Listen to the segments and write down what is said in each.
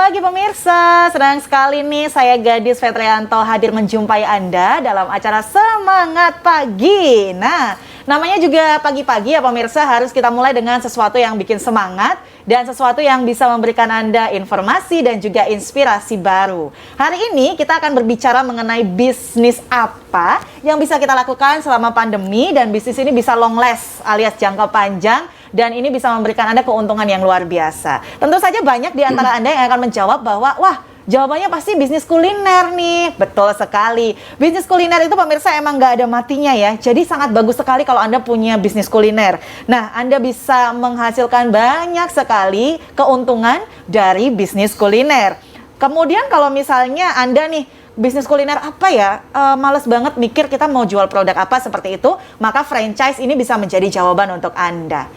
pagi pemirsa, senang sekali nih saya Gadis Fetrianto hadir menjumpai Anda dalam acara Semangat Pagi. Nah, namanya juga pagi-pagi ya pemirsa, harus kita mulai dengan sesuatu yang bikin semangat dan sesuatu yang bisa memberikan Anda informasi dan juga inspirasi baru. Hari ini kita akan berbicara mengenai bisnis apa yang bisa kita lakukan selama pandemi dan bisnis ini bisa long last alias jangka panjang. Dan ini bisa memberikan Anda keuntungan yang luar biasa. Tentu saja banyak di antara Anda yang akan menjawab bahwa, wah, jawabannya pasti bisnis kuliner nih. Betul sekali. Bisnis kuliner itu pemirsa emang nggak ada matinya ya. Jadi sangat bagus sekali kalau Anda punya bisnis kuliner. Nah, Anda bisa menghasilkan banyak sekali keuntungan dari bisnis kuliner. Kemudian kalau misalnya Anda nih, bisnis kuliner apa ya? Males banget mikir kita mau jual produk apa seperti itu, maka franchise ini bisa menjadi jawaban untuk Anda.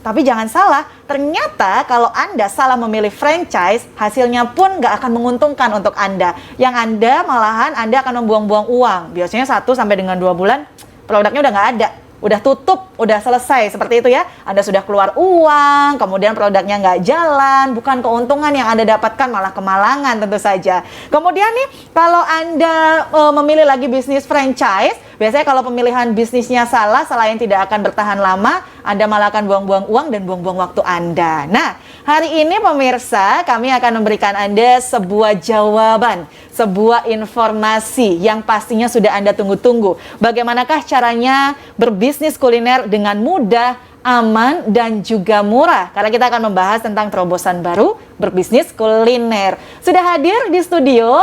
Tapi jangan salah, ternyata kalau Anda salah memilih franchise, hasilnya pun nggak akan menguntungkan untuk Anda. Yang Anda malahan Anda akan membuang-buang uang. Biasanya 1 sampai dengan 2 bulan, produknya udah nggak ada. Udah tutup, udah selesai, seperti itu ya. Anda sudah keluar uang, kemudian produknya nggak jalan, bukan keuntungan yang Anda dapatkan, malah kemalangan tentu saja. Kemudian nih, kalau Anda memilih lagi bisnis franchise, biasanya kalau pemilihan bisnisnya salah yang tidak akan bertahan lama, Anda malah akan buang-buang uang dan buang-buang waktu Anda. Nah, hari ini pemirsa, kami akan memberikan Anda sebuah jawaban, sebuah informasi yang pastinya sudah Anda tunggu-tunggu. Bagaimanakah caranya berbisnis kuliner dengan mudah, aman, dan juga murah? Karena kita akan membahas tentang terobosan baru berbisnis kuliner. Sudah hadir di studio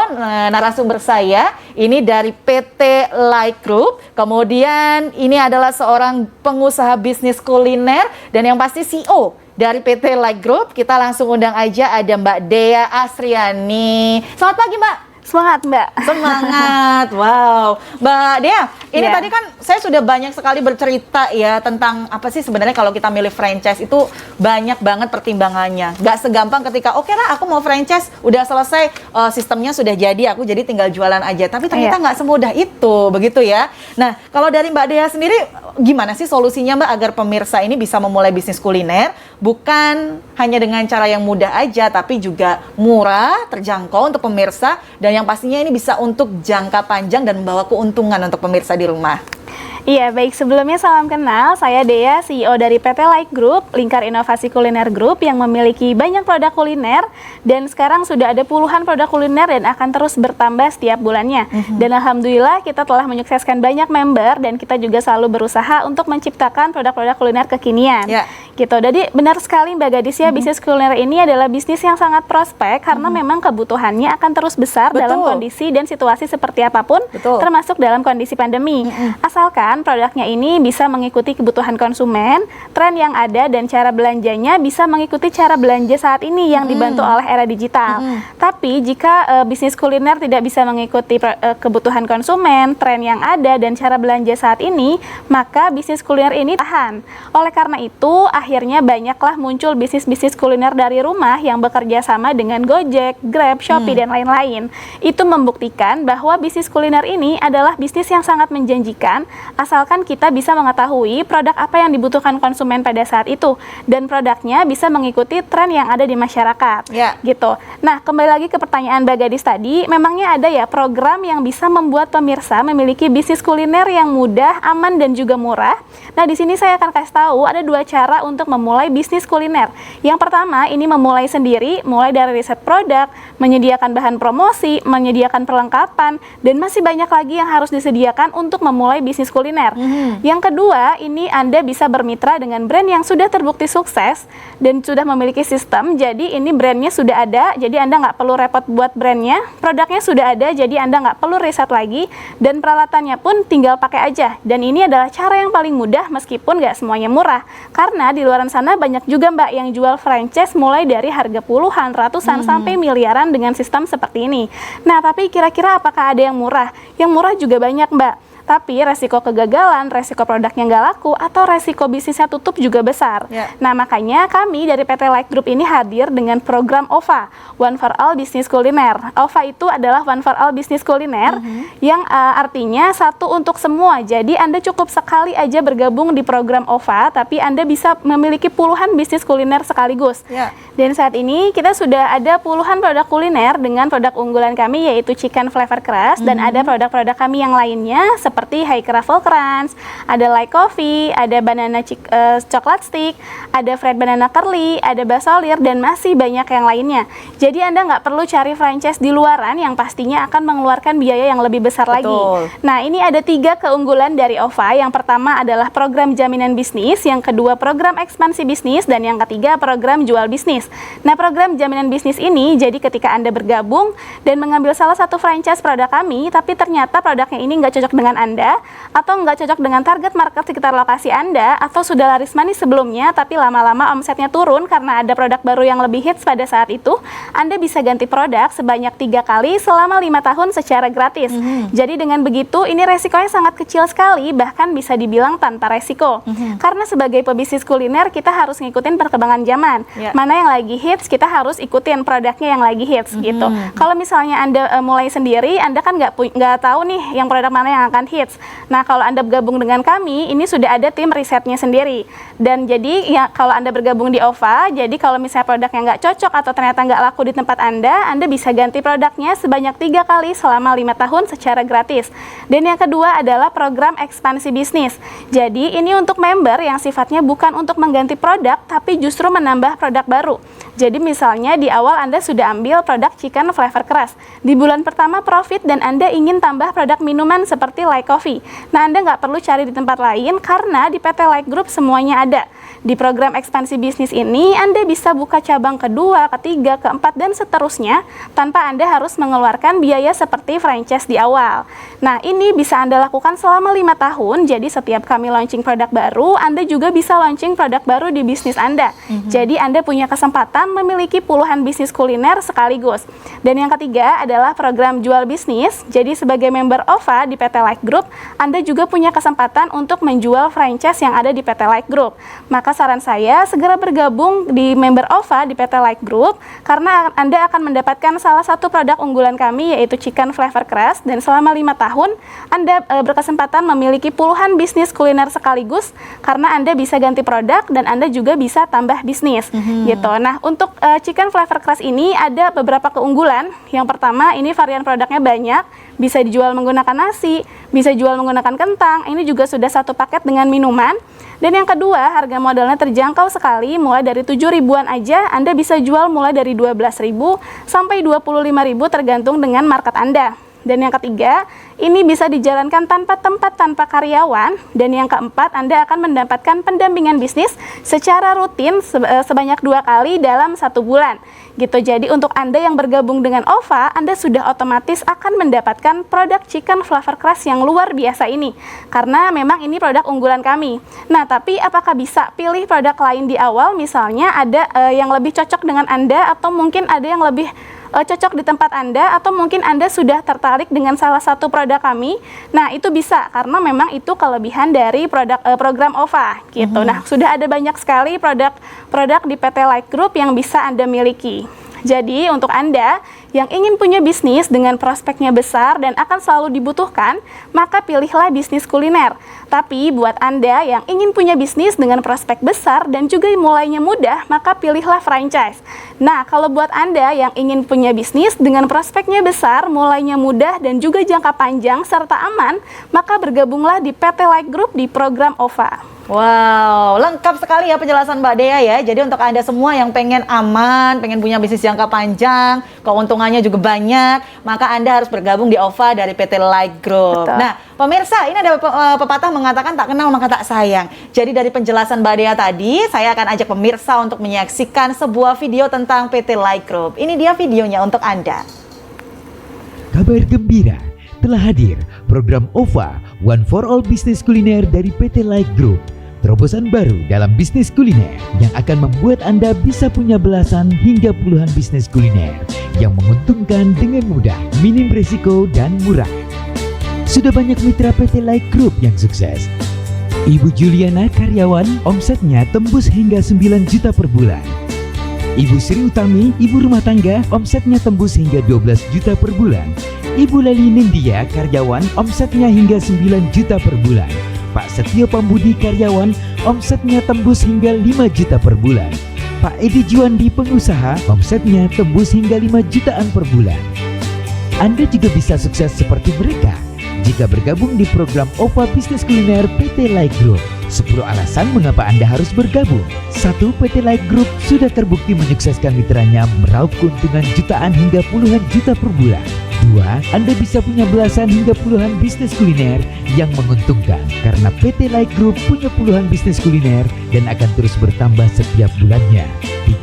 narasumber saya, ini dari PT Like Group. Kemudian ini adalah seorang pengusaha bisnis kuliner dan yang pasti CEO dari PT Like Group. Kita langsung undang aja, ada Mbak Dea Asriani. Selamat pagi Mbak. Semangat Mbak. Semangat, wow. Mbak Dea, ini tadi kan saya sudah banyak sekali bercerita ya tentang apa sih sebenarnya kalau kita milih franchise itu banyak banget pertimbangannya. Gak segampang ketika oke lah aku mau franchise, udah selesai sistemnya sudah jadi, aku jadi tinggal jualan aja. Tapi ternyata nggak semudah itu, begitu ya. Nah, kalau dari Mbak Dea sendiri gimana sih solusinya Mbak agar pemirsa ini bisa memulai bisnis kuliner bukan hanya dengan cara yang mudah aja, tapi juga murah, terjangkau untuk pemirsa dan yang pastinya ini bisa untuk jangka panjang dan membawa keuntungan untuk pemirsa di rumah. Iya, baik, sebelumnya salam kenal, saya Dea, CEO dari PT Like Group, Lingkar Inovasi Kuliner Group yang memiliki banyak produk kuliner dan sekarang sudah ada puluhan produk kuliner dan akan terus bertambah setiap bulannya. Dan alhamdulillah kita telah menyukseskan banyak member dan kita juga selalu berusaha untuk menciptakan produk-produk kuliner kekinian. Gitu. Jadi benar sekali Mbak Gadis ya, bisnis kuliner ini adalah bisnis yang sangat prospek karena memang kebutuhannya akan terus besar dalam kondisi dan situasi seperti apapun, termasuk dalam kondisi pandemi. Asalkan produknya ini bisa mengikuti kebutuhan konsumen, tren yang ada dan cara belanjanya bisa mengikuti cara belanja saat ini yang dibantu oleh era digital. Tapi jika bisnis kuliner tidak bisa mengikuti kebutuhan konsumen, tren yang ada dan cara belanja saat ini, maka bisnis kuliner ini tahan. Oleh karena itu, akhirnya banyaklah muncul bisnis-bisnis kuliner dari rumah yang bekerja sama dengan Gojek, Grab, Shopee, dan lain-lain. Itu membuktikan bahwa bisnis kuliner ini adalah bisnis yang sangat menjanjikan, asalkan kita bisa mengetahui produk apa yang dibutuhkan konsumen pada saat itu dan produknya bisa mengikuti tren yang ada di masyarakat. Gitu. Nah, kembali lagi ke pertanyaan Mbak Gadis tadi, memangnya ada ya program yang bisa membuat pemirsa memiliki bisnis kuliner yang mudah, aman, dan juga murah? Nah, di sini saya akan kasih tahu ada 2 cara untuk memulai bisnis kuliner. Yang pertama, ini memulai sendiri, mulai dari riset produk, menyediakan bahan promosi, menyediakan perlengkapan, dan masih banyak lagi yang harus disediakan untuk memulai bisnis kuliner. Yang kedua, ini Anda bisa bermitra dengan brand yang sudah terbukti sukses dan sudah memiliki sistem, jadi ini brandnya sudah ada, jadi Anda nggak perlu repot buat brandnya, produknya sudah ada, jadi Anda nggak perlu riset lagi, dan peralatannya pun tinggal pakai aja. Dan ini adalah cara yang paling mudah meskipun nggak semuanya murah, karena di luar sana banyak juga Mbak yang jual franchise mulai dari harga puluhan, ratusan, sampai miliaran dengan sistem seperti ini. Nah, tapi kira-kira apakah ada yang murah? Yang murah juga banyak Mbak. Tapi resiko kegagalan, resiko produknya nggak laku, atau resiko bisnisnya tutup juga besar. Nah, makanya kami dari PT Like Group ini hadir dengan program OVA, One for All Business Kuliner. OVA itu adalah One for All Business Kuliner yang artinya satu untuk semua. Jadi Anda cukup sekali aja bergabung di program OVA, tapi Anda bisa memiliki puluhan bisnis kuliner sekaligus. Dan saat ini kita sudah ada puluhan produk kuliner dengan produk unggulan kami yaitu Chicken Flavor Crust, dan ada produk-produk kami yang lainnya seperti High Truffle Crunch, ada Like Coffee, ada Banana Chocolate Stick, ada Fried Banana Curly, ada Basolir, dan masih banyak yang lainnya. Jadi Anda nggak perlu cari franchise di luaran yang pastinya akan mengeluarkan biaya yang lebih besar lagi. Nah, ini ada 3 keunggulan dari OVA. Yang pertama adalah program jaminan bisnis, yang kedua program ekspansi bisnis, dan yang ketiga program jual bisnis. Nah, program jaminan bisnis ini jadi ketika Anda bergabung dan mengambil salah satu franchise produk kami, tapi ternyata produknya ini nggak cocok dengan Anda, atau nggak cocok dengan target market sekitar lokasi Anda, atau sudah laris manis sebelumnya, tapi lama-lama omsetnya turun karena ada produk baru yang lebih hits pada saat itu, Anda bisa ganti produk sebanyak 3 kali selama 5 tahun secara gratis. Jadi dengan begitu, ini resikonya sangat kecil sekali, bahkan bisa dibilang tanpa resiko. Karena sebagai pebisnis kuliner, kita harus ngikutin perkembangan zaman. Mana yang lagi hits, kita harus ikutin produknya yang lagi hits gitu. Kalau misalnya Anda mulai sendiri, Anda kan nggak tahu nih yang produk mana yang akan hits. Nah, kalau Anda bergabung dengan kami, ini sudah ada tim risetnya sendiri. Dan jadi ya kalau Anda bergabung di OVA, jadi kalau misalnya produknya nggak cocok atau ternyata nggak laku di tempat Anda bisa ganti produknya sebanyak 3 kali selama 5 tahun secara gratis. Dan yang kedua adalah program ekspansi bisnis. Jadi ini untuk member yang sifatnya bukan untuk mengganti produk, tapi justru menambah produk baru. Jadi misalnya di awal Anda sudah ambil produk Chicken Flavor Crust. Di bulan pertama profit dan Anda ingin tambah produk minuman seperti Like Coffee. Nah, Anda nggak perlu cari di tempat lain karena di PT Like Group semuanya ada. Di program ekspansi bisnis ini, Anda bisa buka cabang kedua, ketiga, keempat, dan seterusnya tanpa Anda harus mengeluarkan biaya seperti franchise di awal. Nah, ini bisa Anda lakukan selama 5 tahun, jadi setiap kami launching produk baru, Anda juga bisa launching produk baru di bisnis Anda. Jadi Anda punya kesempatan memiliki puluhan bisnis kuliner sekaligus. Dan yang ketiga adalah program jual bisnis. Jadi sebagai member OVA di PT Like Group, Anda juga punya kesempatan untuk menjual franchise yang ada di PT Like Group. Maka saran saya segera bergabung di member OVA di PT Like Group karena Anda akan mendapatkan salah satu produk unggulan kami yaitu Chicken Flavor Crust, dan selama 5 tahun Anda berkesempatan memiliki puluhan bisnis kuliner sekaligus karena Anda bisa ganti produk dan Anda juga bisa tambah bisnis gitu. Nah, untuk Chicken Flavor Crust ini ada beberapa keunggulan. Yang pertama, ini varian produknya banyak, bisa dijual menggunakan nasi, bisa jual menggunakan kentang. Ini juga sudah satu paket dengan minuman. Dan yang kedua, harga modalnya terjangkau sekali, mulai dari 7 ribuan aja Anda bisa jual mulai dari 12.000 sampai 25.000 tergantung dengan market Anda. Dan yang ketiga, ini bisa dijalankan tanpa tempat, tanpa karyawan. Dan yang keempat, Anda akan mendapatkan pendampingan bisnis secara rutin sebanyak 2 kali dalam 1 bulan. Gitu. Jadi untuk Anda yang bergabung dengan OVA, Anda sudah otomatis akan mendapatkan produk Chicken Flavor Crust yang luar biasa ini. Karena memang ini produk unggulan kami. Nah, tapi apakah bisa pilih produk lain di awal? Misalnya ada yang lebih cocok dengan Anda, atau mungkin ada yang lebih cocok di tempat Anda, atau mungkin Anda sudah tertarik dengan salah satu produk kami. Nah, itu bisa karena memang itu kelebihan dari program OVA gitu. Nah, sudah ada banyak sekali produk di PT Like Group yang bisa Anda miliki. Jadi untuk Anda yang ingin punya bisnis dengan prospeknya besar dan akan selalu dibutuhkan, maka pilihlah bisnis kuliner. Tapi buat Anda yang ingin punya bisnis dengan prospek besar dan juga mulainya mudah, maka pilihlah franchise. Nah, kalau buat Anda yang ingin punya bisnis dengan prospeknya besar, mulainya mudah dan juga jangka panjang serta aman, maka bergabunglah di PT Like Group di program OVA. Wow, lengkap sekali ya penjelasan Mbak Dea ya. Jadi untuk Anda semua yang pengen aman, pengen punya bisnis jangka panjang, keuntungannya juga banyak, maka Anda harus bergabung di OVA dari PT Like Group. Betul. Nah, pemirsa, ini ada pepatah mengatakan tak kenal maka tak sayang. Jadi dari penjelasan Mbak Dea tadi, saya akan ajak pemirsa untuk menyaksikan sebuah video tentang PT Like Group. Ini dia videonya untuk Anda. Kabar gembira, telah hadir program OVA One for All Business Kuliner dari PT Like Group. Terobosan baru dalam bisnis kuliner yang akan membuat Anda bisa punya belasan hingga puluhan bisnis kuliner yang menguntungkan dengan mudah, minim risiko dan murah. sudah banyak mitra PT Like Group yang sukses. Ibu Juliana karyawan, omsetnya tembus hingga 9 juta per bulan. Ibu Sri Utami, ibu rumah tangga, omsetnya tembus hingga 12 juta per bulan. Ibu Leli Nindya, karyawan, omsetnya hingga 9 juta per bulan. Pak Setio Pambudi, karyawan, omsetnya tembus hingga 5 juta per bulan. Pak Edi Juandi, pengusaha, omsetnya tembus hingga 5 jutaan per bulan. Anda juga bisa sukses seperti mereka jika bergabung di program OVA Bisnis Kuliner PT Like Group. 10 alasan mengapa Anda harus bergabung. 1. PT Like Group sudah terbukti menyukseskan mitranya meraup keuntungan jutaan hingga puluhan juta per bulan. 2. Anda bisa punya belasan hingga puluhan bisnis kuliner yang menguntungkan karena PT Like Group punya puluhan bisnis kuliner dan akan terus bertambah setiap bulannya.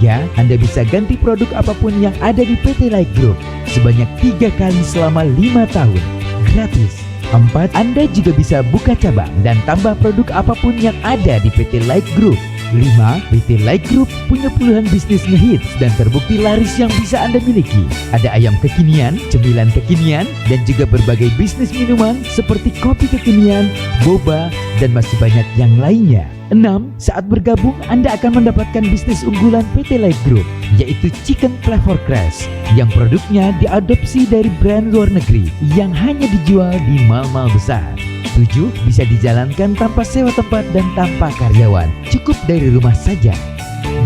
3. Anda bisa ganti produk apapun yang ada di PT Like Group sebanyak 3 kali selama 5 tahun. Gratis. 4. Anda juga bisa buka cabang dan tambah produk apapun yang ada di PT Like Group. 5. PT Like Group punya puluhan bisnis ngehits dan terbukti laris yang bisa Anda miliki. Ada ayam kekinian, cemilan kekinian, dan juga berbagai bisnis minuman seperti kopi kekinian, boba, dan masih banyak yang lainnya. 6. Saat bergabung, Anda akan mendapatkan bisnis unggulan PT Like Group, yaitu Chicken Flavor Crash, yang produknya diadopsi dari brand luar negeri yang hanya dijual di mal-mal besar. 7. Bisa dijalankan tanpa sewa tempat dan tanpa karyawan, cukup dari rumah saja.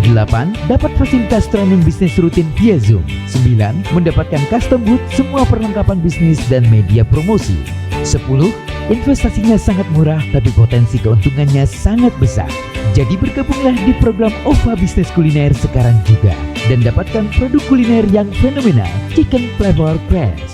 8. Dapat fasilitas training bisnis rutin via Zoom. 9. Mendapatkan custom booth, semua perlengkapan bisnis dan media promosi. 10. Investasinya sangat murah tapi potensi keuntungannya sangat besar. Jadi bergabunglah di program OVA Bisnis Kuliner sekarang juga dan dapatkan produk kuliner yang fenomenal, Chicken Flavor Crash.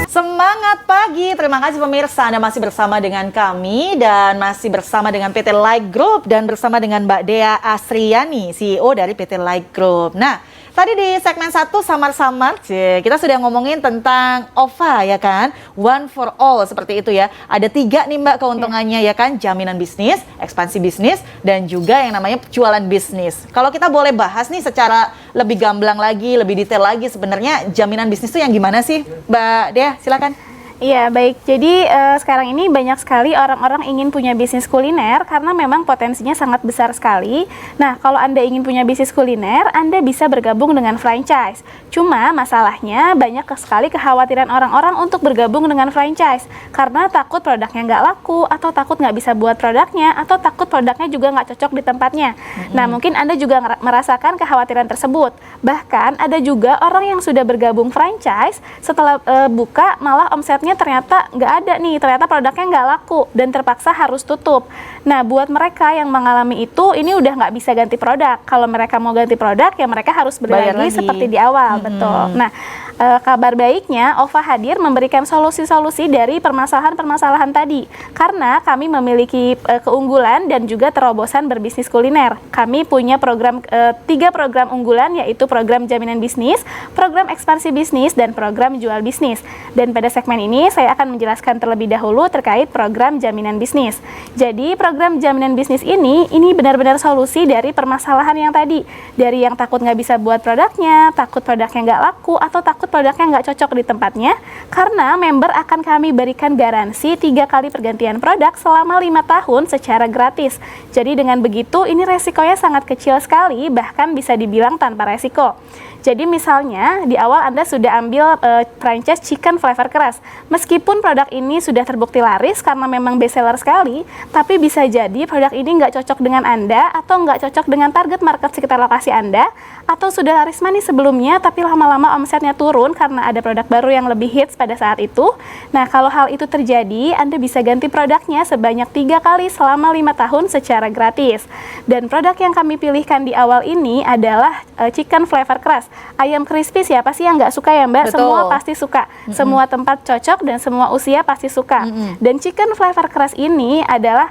Semangat pagi, terima kasih pemirsa, Anda masih bersama dengan kami dan masih bersama dengan PT Like Group dan bersama dengan Mbak Dea Asriani, CEO dari PT Like Group. Nah, tadi di segmen 1 samar-samar kita sudah ngomongin tentang OVA ya kan, one for all seperti itu ya. Ada 3 nih Mbak keuntungannya ya kan, jaminan bisnis, ekspansi bisnis, dan juga yang namanya jualan bisnis. Kalau kita boleh bahas nih secara lebih gamblang lagi, lebih detail lagi, sebenarnya jaminan bisnis itu yang gimana sih Mbak Dea, silakan. Iya, baik. Jadi sekarang ini banyak sekali orang-orang ingin punya bisnis kuliner karena memang potensinya sangat besar sekali. Nah, kalau Anda ingin punya bisnis kuliner, Anda bisa bergabung dengan franchise. Cuma masalahnya banyak sekali kekhawatiran orang-orang untuk bergabung dengan franchise karena takut produknya nggak laku, atau takut nggak bisa buat produknya, atau takut produknya juga nggak cocok di tempatnya. Nah, mungkin Anda juga merasakan kekhawatiran tersebut. Bahkan ada juga orang yang sudah bergabung franchise, setelah buka malah omsetnya ternyata nggak ada nih, ternyata produknya nggak laku dan terpaksa harus tutup. Nah, buat mereka yang mengalami itu, ini udah nggak bisa ganti produk. Kalau mereka mau ganti produk, ya mereka harus beli lagi seperti di awal, betul. Nah, kabar baiknya OVA hadir memberikan solusi-solusi dari permasalahan-permasalahan tadi. Karena kami memiliki keunggulan dan juga terobosan berbisnis kuliner. Kami punya program 3 program unggulan, yaitu program jaminan bisnis, program ekspansi bisnis, dan program jual bisnis. Dan pada segmen ini saya akan menjelaskan terlebih dahulu terkait program jaminan bisnis. Jadi program jaminan bisnis ini benar-benar solusi dari permasalahan yang tadi. Dari yang takut nggak bisa buat produknya, takut produknya nggak laku, atau takut produknya nggak cocok di tempatnya. Karena member akan kami berikan garansi 3 kali pergantian produk selama 5 tahun secara gratis. Jadi dengan begitu ini resikonya sangat kecil sekali, bahkan bisa dibilang tanpa resiko. Jadi misalnya di awal Anda sudah ambil franchise Chicken Flavor Crash. Meskipun produk ini sudah terbukti laris karena memang best seller sekali, tapi bisa jadi produk ini nggak cocok dengan Anda, atau nggak cocok dengan target market sekitar lokasi Anda, atau sudah laris manis sebelumnya tapi lama-lama omsetnya turun karena ada produk baru yang lebih hits pada saat itu. Nah, kalau hal itu terjadi, Anda bisa ganti produknya sebanyak 3 kali selama 5 tahun secara gratis. Dan produk yang kami pilihkan di awal ini adalah Chicken Flavor Crash. Ayam crispy, siapa sih yang nggak suka ya Mbak? Betul. Semua pasti suka, semua tempat cocok dan semua usia pasti suka. Dan Chicken Flavor Crash ini adalah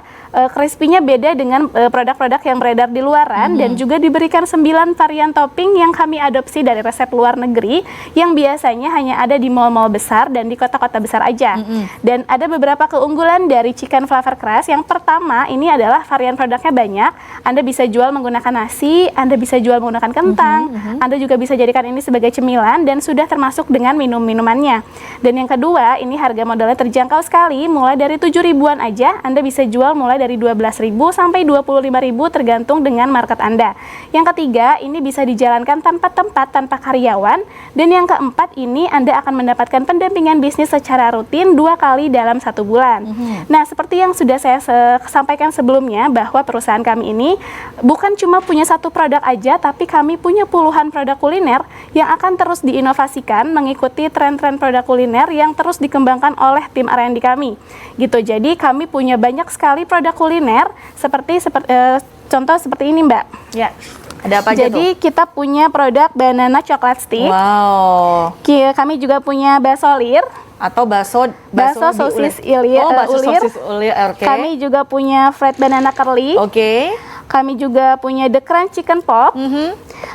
crispy-nya beda dengan produk-produk yang beredar di luaran, dan juga diberikan 9 varian topping yang kami adopsi dari resep luar negeri yang biasanya hanya ada di mall-mall besar dan di kota-kota besar aja. Dan ada beberapa keunggulan dari chicken flavor crust. Yang pertama, ini adalah varian produknya banyak. Anda bisa jual menggunakan nasi, Anda bisa jual menggunakan kentang, Anda juga bisa jadikan ini sebagai cemilan dan sudah termasuk dengan minumannya. Dan yang kedua, ini harga modalnya terjangkau sekali, mulai dari 7 ribuan aja. Anda bisa jual mulai dari 12.000 sampai 25.000 tergantung dengan market Anda. Yang ketiga, ini bisa dijalankan tanpa tempat, tanpa karyawan. Dan yang keempat, ini Anda akan mendapatkan pendampingan bisnis secara rutin 2 kali dalam 1 bulan. Nah, seperti yang sudah saya sampaikan sebelumnya, bahwa perusahaan kami ini bukan cuma punya 1 produk aja, tapi kami punya puluhan produk kuliner yang akan terus diinovasikan mengikuti tren-tren produk kuliner yang terus dikembangkan oleh tim R&D kami. Gitu. Jadi kami punya banyak sekali produk kuliner seperti contoh seperti ini, Mbak. Ya. Ada apa aja tuh? Jadi kita punya produk banana chocolate stick. Wow. Kami juga punya bakso lir. Atau bakso sosis ulir. Oh, bakso sosis ulir. Oke. Kami juga punya fried banana curly. Oke. Kami juga punya the crunch chicken pop.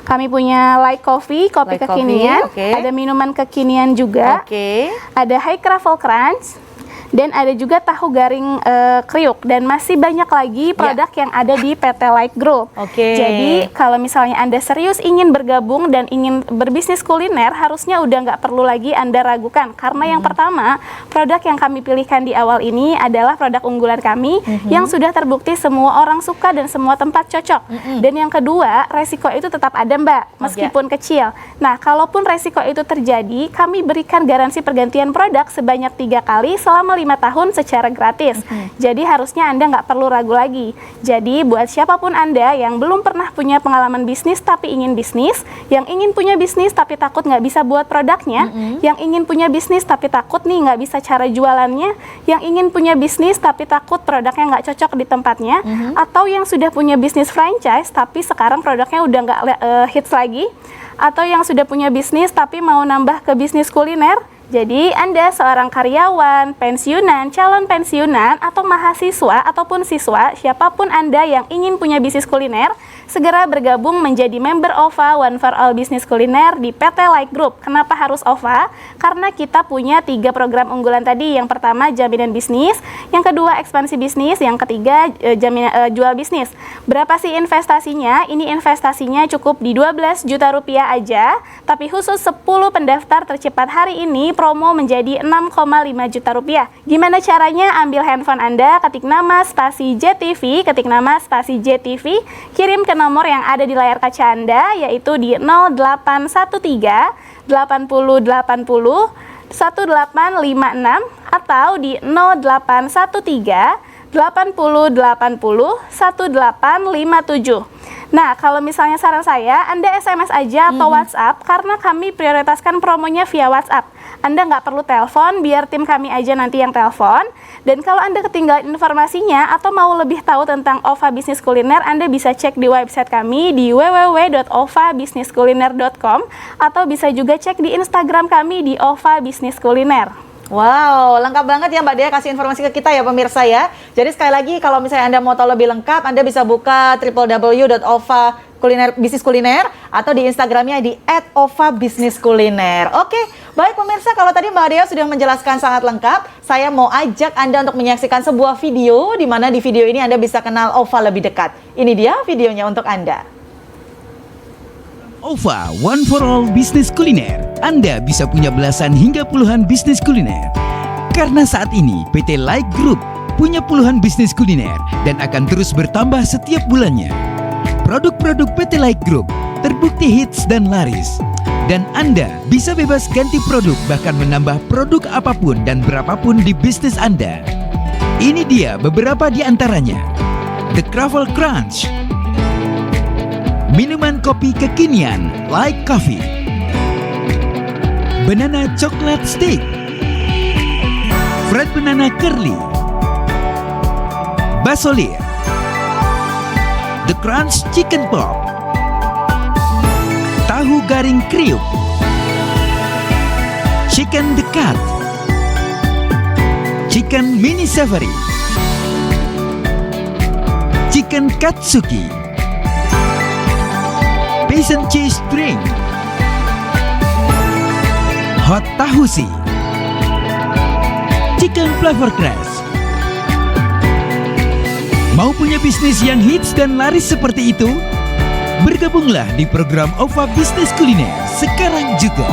Kami punya light coffee, kopi Light kekinian. coffee, oke. Ada minuman kekinian juga. Oke. Ada high truffle crunch. Dan ada juga tahu garing kriuk, dan masih banyak lagi produk yang ada di PT Like Group. Oke. Jadi kalau misalnya Anda serius ingin bergabung dan ingin berbisnis kuliner, harusnya udah nggak perlu lagi Anda ragukan. Karena yang pertama, produk yang kami pilihkan di awal ini adalah produk unggulan kami yang sudah terbukti semua orang suka dan semua tempat cocok. Dan yang kedua, resiko itu tetap ada, Mbak, meskipun kecil. Nah, kalaupun resiko itu terjadi, kami berikan garansi pergantian produk sebanyak 3 kali selama 5 tahun secara gratis. Jadi harusnya Anda nggak perlu ragu lagi. Jadi buat siapapun Anda yang belum pernah punya pengalaman bisnis tapi ingin bisnis, yang ingin punya bisnis tapi takut nggak bisa buat produknya, yang ingin punya bisnis tapi takut nih nggak bisa cara jualannya, yang ingin punya bisnis tapi takut produknya nggak cocok di tempatnya, atau yang sudah punya bisnis franchise tapi sekarang produknya udah nggak hits lagi, atau yang sudah punya bisnis tapi mau nambah ke bisnis kuliner. Jadi Anda seorang karyawan, pensiunan, calon pensiunan, atau mahasiswa ataupun siswa, siapapun Anda yang ingin punya bisnis kuliner, segera bergabung menjadi member OVA One for All Business Kuliner di PT Like Group. Kenapa harus OVA? Karena kita punya 3 program unggulan tadi. Yang pertama jaminan bisnis, yang kedua ekspansi bisnis, yang ketiga jual bisnis. Berapa sih investasinya? Ini investasinya cukup di 12 juta rupiah aja, tapi khusus 10 pendaftar tercepat hari ini promo menjadi 6,5 juta rupiah. Gimana caranya? Ambil handphone Anda, ketik nama spasi JTV, kirim ke nomor yang ada di layar kaca Anda, yaitu di 0813 8080 1856 atau di 0813 8080 1857. Nah, kalau misalnya saran saya, Anda SMS aja atau WhatsApp, karena kami prioritaskan promonya via WhatsApp. Anda nggak perlu telepon, biar tim kami aja nanti yang telepon. Dan kalau Anda ketinggalan informasinya atau mau lebih tahu tentang OVA Bisnis Kuliner, Anda bisa cek di website kami di www.ovabisniskuliner.com atau bisa juga cek di Instagram kami di OVA Bisnis Kuliner. Wow, lengkap banget ya Mbak Dea kasih informasi ke kita ya pemirsa ya. Jadi sekali lagi kalau misalnya Anda mau tahu lebih lengkap, Anda bisa buka www.ovabisniskuliner atau di Instagramnya di @ovabisniskuliner. Oke, baik pemirsa, kalau tadi Mbak Dea sudah menjelaskan sangat lengkap, saya mau ajak Anda untuk menyaksikan sebuah video di mana di video ini Anda bisa kenal OVA lebih dekat. Ini dia videonya untuk Anda. OVA One for All Bisnis Kuliner. Anda bisa punya belasan hingga puluhan bisnis kuliner. Karena saat ini PT Like Group punya puluhan bisnis kuliner dan akan terus bertambah setiap bulannya. Produk-produk PT Like Group terbukti hits dan laris. Dan Anda bisa bebas ganti produk, bahkan menambah produk apapun dan berapapun di bisnis Anda. Ini dia beberapa di antaranya. The Truffle Crunch, minuman kopi kekinian Like Coffee, banana chocolate stick, fried banana curly, bakso lir, the crunch chicken pop, tahu garing kriuk, chicken dekat, chicken mini savory, chicken katsuki, Passion cheese drink, Hot Tahusi, Chicken Flavor Crust. Mau punya bisnis yang hits dan laris seperti itu? Bergabunglah di program OVA Bisnis Kuliner sekarang juga.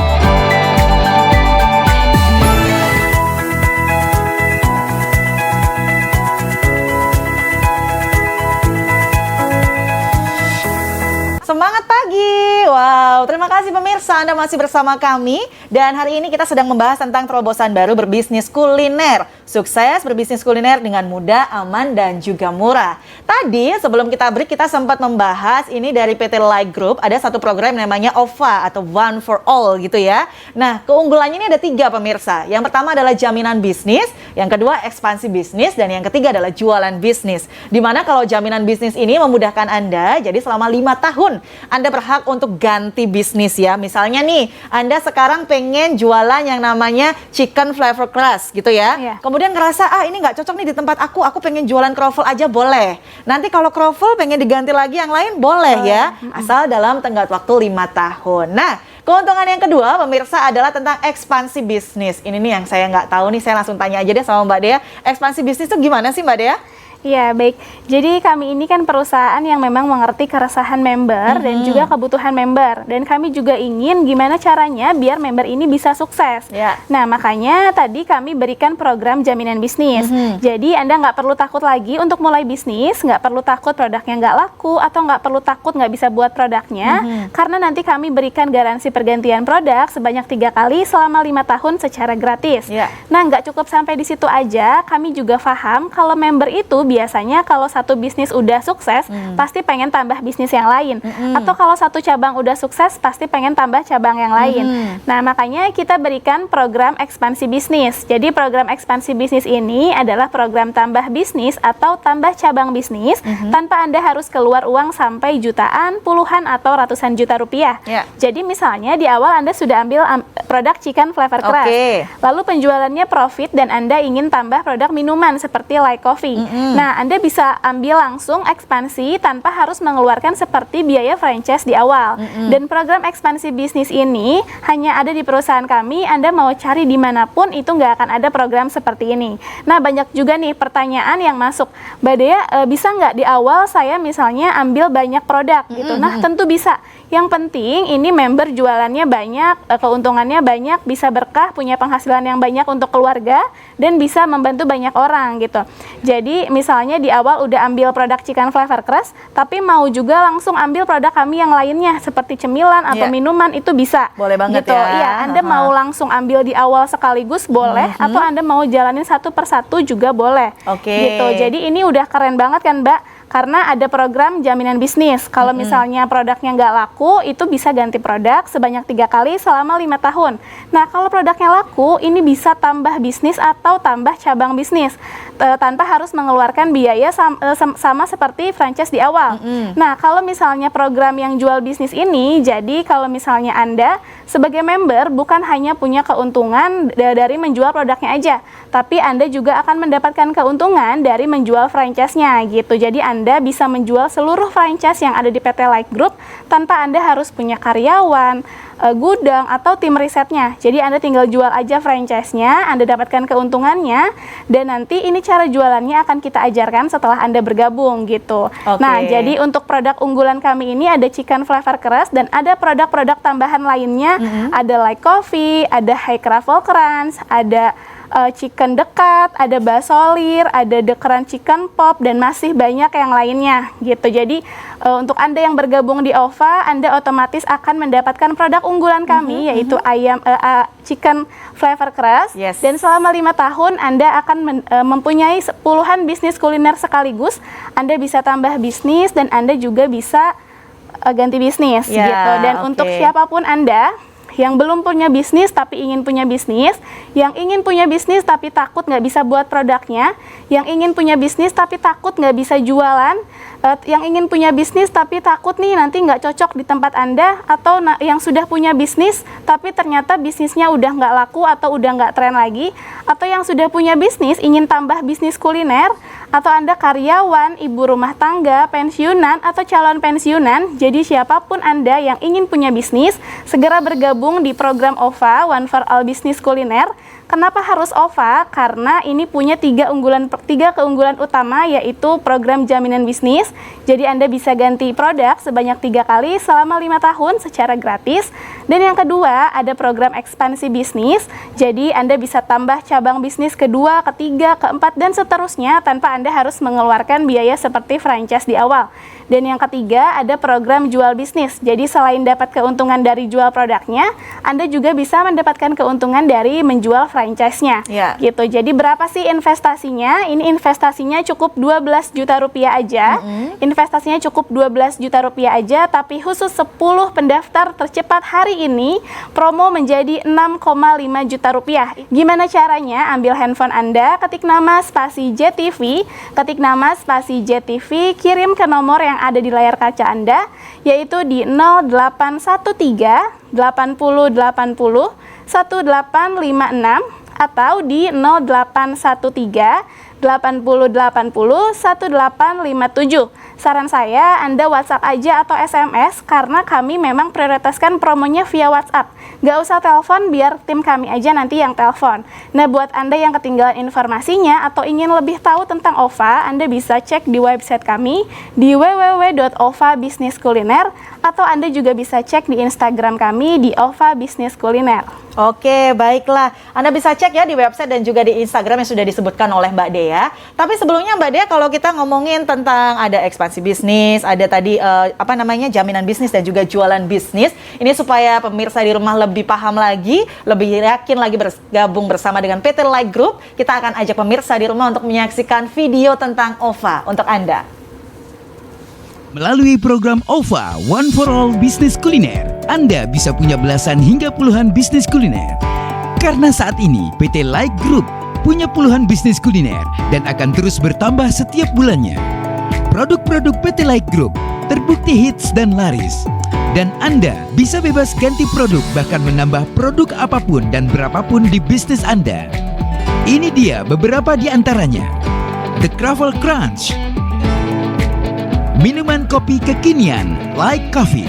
Semangat pagi. Wow, terima kasih pemirsa, Anda masih bersama kami. Dan hari ini kita sedang membahas tentang terobosan baru berbisnis kuliner. Sukses berbisnis kuliner dengan mudah, aman, dan juga murah. Tadi sebelum kita break, kita sempat membahas ini dari PT Like Group. Ada satu program namanya OVA atau One for All gitu ya. Nah, keunggulannya ini ada 3 pemirsa. Yang pertama adalah jaminan bisnis, yang kedua ekspansi bisnis, dan yang ketiga adalah jualan bisnis. Dimana kalau jaminan bisnis ini memudahkan Anda, jadi selama 5 tahun Anda berhak untuk ganti bisnis ya. Misalnya nih, Anda sekarang pengen jualan yang namanya Chicken Flavor Crust gitu ya. Iya. Kemudian ngerasa, ini nggak cocok nih di tempat aku pengen jualan kroffel aja boleh. Nanti kalau kroffel pengen diganti lagi yang lain boleh ya. Asal dalam tenggat waktu 5 tahun. Nah, keuntungan yang kedua pemirsa adalah tentang ekspansi bisnis. Ini nih yang saya nggak tahu nih, saya langsung tanya aja deh sama Mbak Dea. Ekspansi bisnis itu gimana sih Mbak Dea? Ya, baik. Jadi kami ini kan perusahaan yang memang mengerti keresahan member dan juga kebutuhan member. Dan kami juga ingin gimana caranya biar member ini bisa sukses. Ya. Nah, makanya tadi kami berikan program jaminan bisnis. Jadi Anda nggak perlu takut lagi untuk mulai bisnis, nggak perlu takut produknya nggak laku, atau nggak perlu takut nggak bisa buat produknya. Karena nanti kami berikan garansi pergantian produk sebanyak 3 kali selama 5 tahun secara gratis. Ya. Nah, nggak cukup sampai di situ aja, kami juga paham kalau member itu biasanya kalau satu bisnis udah sukses, pasti pengen tambah bisnis yang lain. Atau kalau satu cabang udah sukses, pasti pengen tambah cabang yang lain. Nah, makanya kita berikan program ekspansi bisnis. Jadi program ekspansi bisnis ini adalah program tambah bisnis atau tambah cabang bisnis tanpa Anda harus keluar uang sampai jutaan, puluhan, atau ratusan juta rupiah. Ya. Jadi misalnya di awal Anda sudah ambil produk Chicken Flavor Crust. Oke. Lalu penjualannya profit dan Anda ingin tambah produk minuman seperti Like Coffee. Nah, Anda bisa ambil langsung ekspansi tanpa harus mengeluarkan seperti biaya franchise di awal. Dan program ekspansi bisnis ini hanya ada di perusahaan kami. Anda mau cari dimanapun itu nggak akan ada program seperti ini. Nah, banyak juga nih pertanyaan yang masuk. Mbak Dea, bisa nggak di awal saya misalnya ambil banyak produk gitu? Nah, tentu bisa. Yang penting ini member jualannya banyak, keuntungannya banyak, bisa berkah, punya penghasilan yang banyak untuk keluarga, dan bisa membantu banyak orang gitu. Jadi misalnya di awal udah ambil produk Chicken Flavor Crust, tapi mau juga langsung ambil produk kami yang lainnya seperti cemilan atau minuman, itu bisa. Boleh banget gitu. ya. Iya, Anda mau langsung ambil di awal sekaligus boleh, atau Anda mau jalanin satu persatu juga boleh. Oke. Gitu. Jadi ini udah keren banget kan Mbak? Karena ada program jaminan bisnis. Kalau misalnya produknya nggak laku, itu bisa ganti produk sebanyak 3 kali selama 5 tahun. Nah, kalau produknya laku, ini bisa tambah bisnis atau tambah cabang bisnis tanpa harus mengeluarkan biaya sama seperti franchise di awal. Nah, kalau misalnya program yang jual bisnis ini, jadi kalau misalnya Anda sebagai member bukan hanya punya keuntungan dari menjual produknya aja, tapi Anda juga akan mendapatkan keuntungan dari menjual franchise-nya gitu. Jadi Anda bisa menjual seluruh franchise yang ada di PT Like Group tanpa Anda harus punya karyawan, gudang, atau tim risetnya. Jadi Anda tinggal jual aja franchise-nya, Anda dapatkan keuntungannya, dan nanti ini cara jualannya akan kita ajarkan setelah Anda bergabung gitu. Nah, jadi untuk produk unggulan kami ini ada Chicken Flavor Crust dan ada produk-produk tambahan lainnya, ada Like Coffee, ada High Cravel Crunch, ada chicken dekat, ada basolir, ada dekeran chicken pop, dan masih banyak yang lainnya gitu. Jadi untuk Anda yang bergabung di OVA, Anda otomatis akan mendapatkan produk unggulan kami, yaitu Chicken Flavor Crust. Dan selama 5 tahun Anda akan mempunyai puluhan bisnis kuliner sekaligus. Anda bisa tambah bisnis dan Anda juga bisa ganti bisnis gitu. Dan untuk siapapun Anda yang belum punya bisnis tapi ingin punya bisnis, yang ingin punya bisnis tapi takut nggak bisa buat produknya, yang ingin punya bisnis tapi takut nggak bisa jualan, yang ingin punya bisnis tapi takut nih nanti nggak cocok di tempat Anda, atau yang sudah punya bisnis tapi ternyata bisnisnya udah nggak laku atau udah nggak tren lagi, atau yang sudah punya bisnis ingin tambah bisnis kuliner, atau Anda karyawan, ibu rumah tangga, pensiunan, atau calon pensiunan. Jadi siapapun Anda yang ingin punya bisnis, segera bergabung di program OVA One for All Business Kuliner. Kenapa harus OVA? Karena ini punya tiga keunggulan utama, yaitu program jaminan bisnis. Jadi Anda bisa ganti produk sebanyak 3 kali selama 5 tahun secara gratis. Dan yang kedua, ada program ekspansi bisnis. Jadi Anda bisa tambah cabang bisnis kedua, ketiga, keempat, dan seterusnya tanpa Anda harus mengeluarkan biaya seperti franchise di awal. Dan yang ketiga, ada program jual bisnis. Jadi selain dapat keuntungan dari jual produknya, Anda juga bisa mendapatkan keuntungan dari menjual franchise-nya. Ya. Gitu. Jadi berapa sih investasinya? Ini investasinya cukup 12 juta rupiah aja. Investasinya cukup 12 juta rupiah aja, tapi khusus 10 pendaftar tercepat hari ini, promo menjadi 6,5 juta rupiah. Gimana caranya? Ambil handphone Anda, ketik nama spasi JTV, kirim ke nomor yang ada di layar kaca Anda, yaitu di 0813 80 80 1856 atau di 0813 80 80 1857. Saran saya Anda WhatsApp aja atau SMS, karena kami memang prioritaskan promonya via WhatsApp. Gak usah telepon, biar tim kami aja nanti yang telepon. Nah, buat Anda yang ketinggalan informasinya atau ingin lebih tahu tentang OVA, Anda bisa cek di website kami di www.ovabisniskuliner, atau Anda juga bisa cek di Instagram kami di OVA Bisnis Kuliner. Oke, baiklah. Anda bisa cek ya di website dan juga di Instagram yang sudah disebutkan oleh Mbak Dea. Tapi sebelumnya Mbak Dea, kalau kita ngomongin tentang ada ekspansi bisnis, ada tadi jaminan bisnis dan juga jualan bisnis. Ini supaya pemirsa di rumah lebih paham lagi, lebih yakin lagi bergabung bersama dengan PT Like Group. Kita akan ajak pemirsa di rumah untuk menyaksikan video tentang OVA untuk Anda. Melalui program OVA One for All Business Kuliner, Anda bisa punya belasan hingga puluhan bisnis kuliner. Karena saat ini PT Like Group punya puluhan bisnis kuliner dan akan terus bertambah setiap bulannya. Produk-produk PT Like Group terbukti hits dan laris. Dan Anda bisa bebas ganti produk, bahkan menambah produk apapun dan berapapun di bisnis Anda. Ini dia beberapa di antaranya. The Croffle Crunch, minuman kopi kekinian Like Coffee,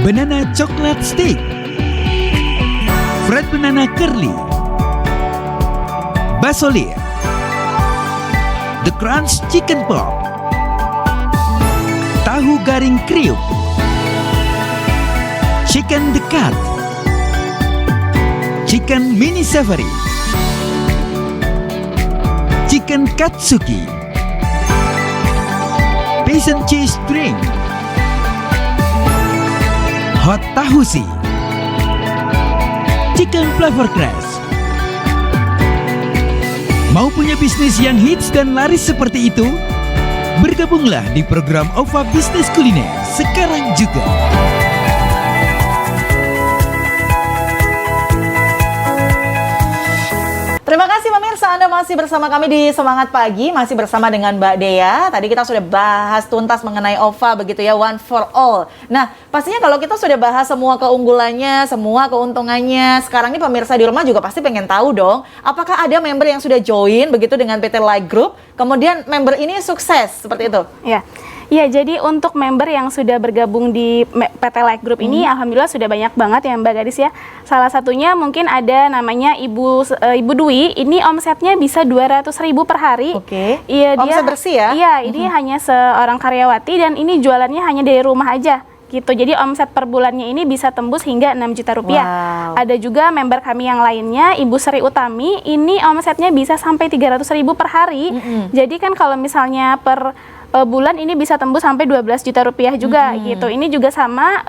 Banana Chocolate Stick, Fried Banana Curly, Basolir, The Crunch Chicken Pop, Tahu Garing Kriuk, Chicken Dekat, Chicken Mini Savory, Chicken Katsuki, Passion Cheese Drink, Hot Tahusi, Chicken Flavor Crust. Mau punya bisnis yang hits dan laris seperti itu? Bergabunglah di program OVA Bisnis Kuliner sekarang juga. Terima kasih pemirsa, Anda masih bersama kami di Semangat Pagi, masih bersama dengan Mbak Dea. Tadi kita sudah bahas tuntas mengenai OVA begitu ya, One for All. Nah, pastinya kalau kita sudah bahas semua keunggulannya, semua keuntungannya, sekarang ini pemirsa di rumah juga pasti pengen tahu dong, apakah ada member yang sudah join begitu dengan PT Like Group, kemudian member ini sukses, seperti itu? Ya. Ya, jadi untuk member yang sudah bergabung di PT Like Group ini, alhamdulillah sudah banyak banget ya Mbak Gadis ya. Salah satunya mungkin ada namanya Ibu Dwi, ini omsetnya bisa 200.000 per hari. Oke. Iya, omset bersih ya? Iya, ini hanya seorang karyawati dan ini jualannya hanya dari rumah aja. Gitu. Jadi omset per bulannya ini bisa tembus hingga 6 juta rupiah. Wow. Ada juga member kami yang lainnya, Ibu Sri Utami, ini omsetnya bisa sampai 300.000 per hari. Jadi kan kalau misalnya per bulan ini bisa tembus sampai 12 juta rupiah juga gitu. Ini juga sama,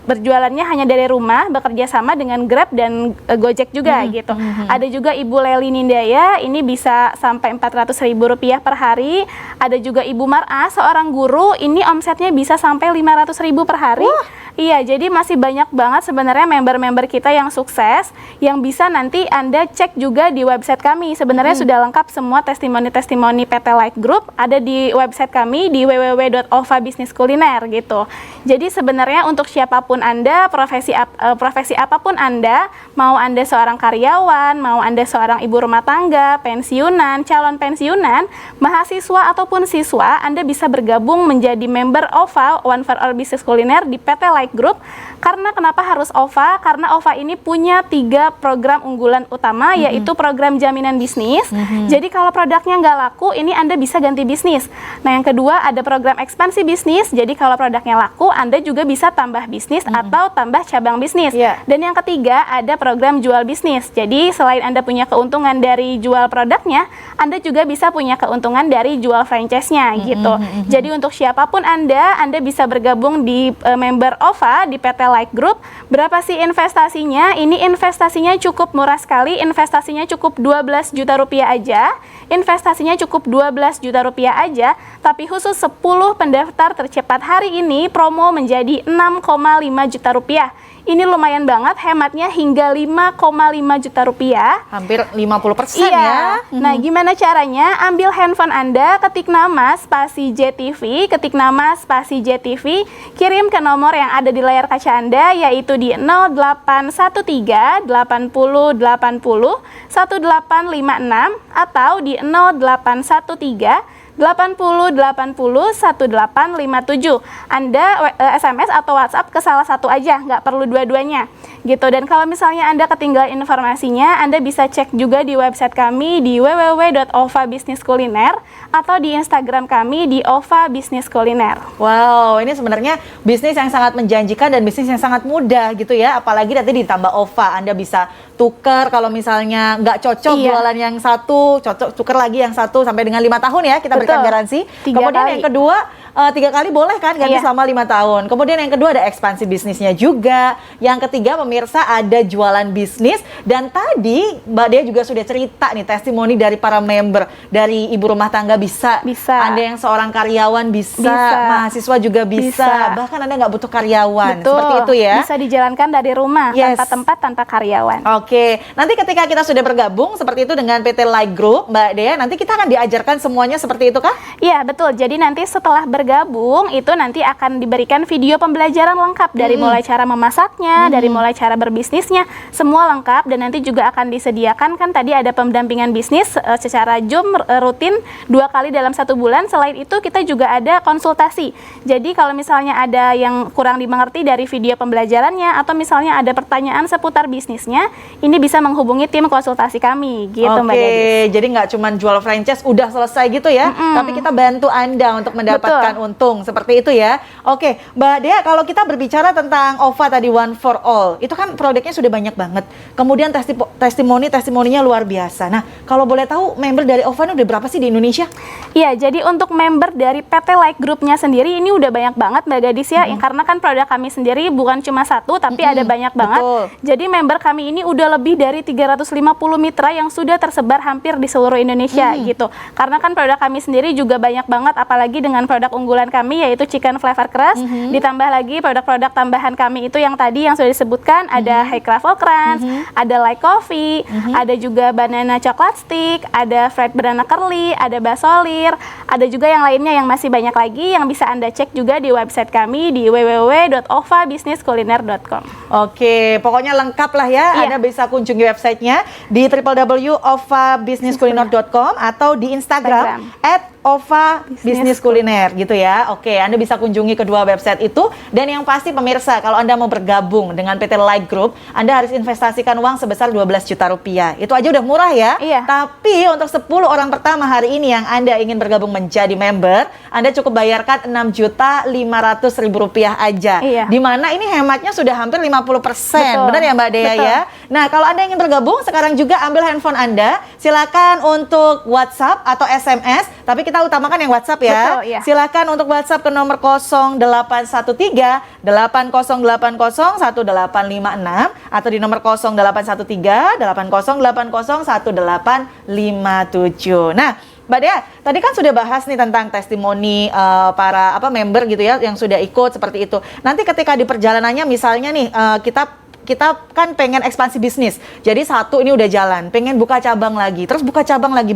berjualannya hanya dari rumah, bekerja sama dengan Grab dan Gojek juga gitu. Ada juga Ibu Leli Nindaya, ini bisa sampai 400.000 rupiah per hari. Ada juga Ibu Mar'a, seorang guru, ini omsetnya bisa sampai 500.000 per hari. Iya, jadi masih banyak banget sebenarnya member-member kita yang sukses, yang bisa nanti Anda cek juga di website kami. Sebenarnya sudah lengkap semua testimoni-testimoni PT Light Group ada di website kami di www.ovabisniskuliner gitu. Jadi sebenarnya untuk siapapun Anda, profesi apapun Anda, mau Anda seorang karyawan, mau Anda seorang ibu rumah tangga, pensiunan, calon pensiunan, mahasiswa ataupun siswa, Anda bisa bergabung menjadi member OVA One for All Business Kuliner di PT Light Group. Karena kenapa harus OVA? Karena OVA ini punya 3 program unggulan utama, yaitu program jaminan bisnis. Jadi kalau produknya nggak laku, ini Anda bisa ganti bisnis. Nah, yang kedua ada program ekspansi bisnis. Jadi kalau produknya laku, Anda juga bisa tambah bisnis atau tambah cabang bisnis. Dan yang ketiga ada program jual bisnis. Jadi selain Anda punya keuntungan dari jual produknya, Anda juga bisa punya keuntungan dari jual franchise-nya gitu. Jadi untuk siapapun Anda bisa bergabung di member OVA di PT Light Group. Berapa sih investasinya? Ini investasinya cukup murah sekali. Investasinya cukup 12 juta rupiah aja. Investasinya cukup 12 juta rupiah aja. Tapi khusus 10 pendaftar tercepat hari ini promo menjadi 6,5 juta rupiah. Ini lumayan banget, hematnya hingga 5,5 juta rupiah. Hampir 50% iya. ya. Nah, gimana caranya? Ambil handphone Anda, ketik nama spasi JTV, ketik nama spasi JTV, kirim ke nomor yang ada di layar kaca Anda, yaitu di 0813 80 80 1856 atau di 0813 80 80 1857. Anda SMS atau WhatsApp ke salah satu aja, nggak perlu dua-duanya gitu. Dan kalau misalnya Anda ketinggalan informasinya, Anda bisa cek juga di website kami di www.ovabisniskuliner atau di Instagram kami di Ova Bisnis Kuliner. Wow, ini sebenarnya bisnis yang sangat menjanjikan dan bisnis yang sangat mudah gitu ya. Apalagi nanti ditambah OVA, Anda bisa tukar kalau misalnya nggak cocok jualan yang satu, cocok tukar lagi yang satu sampai dengan 5 tahun ya, kita berikan garansi. 3 Kemudian kali. yang kedua 3 kali boleh kan ganti selama 5 tahun. Kemudian yang kedua ada ekspansi bisnisnya juga. Yang ketiga pemirsa ada jualan bisnis. Dan tadi Mbak Dea juga sudah cerita nih testimoni dari para member, dari ibu rumah tangga bisa. Anda yang seorang karyawan bisa. Mahasiswa juga bisa. Bahkan Anda nggak butuh karyawan. Betul. Seperti itu ya. Bisa dijalankan dari rumah tanpa tempat, tanpa karyawan. Oke, nanti ketika kita sudah bergabung seperti itu dengan PT Light Group, Mbak Dea, nanti kita akan diajarkan semuanya seperti itu kah? Iya, betul. Jadi nanti setelah bergabung, itu nanti akan diberikan video pembelajaran lengkap dari mulai cara memasaknya, dari mulai cara berbisnisnya, semua lengkap. Dan nanti juga akan disediakan, kan tadi ada pendampingan bisnis secara Zoom rutin 2 kali dalam 1 bulan. Selain itu kita juga ada konsultasi. Jadi kalau misalnya ada yang kurang dimengerti dari video pembelajarannya, atau misalnya ada pertanyaan seputar bisnisnya, ini bisa menghubungi tim konsultasi kami gitu. Mbak Gadis. Jadi nggak cuma jual franchise udah selesai gitu ya, tapi kita bantu Anda untuk mendapatkan untung seperti itu ya. Oke, Mbak Dea, kalau kita berbicara tentang OVA tadi One for All, itu kan produknya sudah banyak banget. Kemudian testimoninya luar biasa. Nah, kalau boleh tahu member dari OVA ini udah berapa sih di Indonesia? Iya, jadi untuk member dari PT Light Group-nya sendiri ini udah banyak banget Mbak Gadis ya, karena kan produk kami sendiri bukan cuma satu, tapi ada banyak banget. Jadi member kami ini udah lebih dari 350 mitra yang sudah tersebar hampir di seluruh Indonesia gitu. Karena kan produk kami sendiri juga banyak banget, apalagi dengan produk unggulan kami yaitu Chicken Flavor Crust, ditambah lagi produk-produk tambahan kami itu yang tadi yang sudah disebutkan, ada High Truffle Crunch, ada Light Coffee, ada juga Banana Chocolate Stick, ada Fried Banana Curly, ada Basolir, ada juga yang lainnya yang masih banyak lagi yang bisa Anda cek juga di website kami di www.ovabisniskuliner.com. Oke, pokoknya lengkap lah ya. Anda bisa kunjungi websitenya di www.ovabisniskuliner.com atau di Instagram @ovabisniskuliner gitu ya. Oke, Anda bisa kunjungi kedua website itu. Dan yang pasti pemirsa, kalau Anda mau bergabung dengan PT Light Group, Anda harus investasikan uang sebesar 12 juta rupiah. Itu aja udah murah ya. Tapi untuk 10 orang pertama hari ini yang Anda ingin bergabung menjadi member, Anda cukup bayarkan 6.500.000 rupiah aja. Dimana ini hematnya sudah hampir 50%. Benar ya Mbak Dea ya? Nah, kalau Anda ingin bergabung, sekarang juga ambil handphone Anda, silakan untuk WhatsApp atau SMS, tapi kita utamakan yang WhatsApp ya. Silakan untuk WhatsApp ke nomor 0813 8080 1856 atau di nomor 0813 8080 1857. Nah, Mbak Dea, tadi kan sudah bahas nih tentang testimoni para member gitu ya yang sudah ikut seperti itu. Nanti ketika di perjalanannya misalnya nih kita kan pengen ekspansi bisnis. Jadi satu ini udah jalan, pengen buka cabang lagi, terus buka cabang lagi.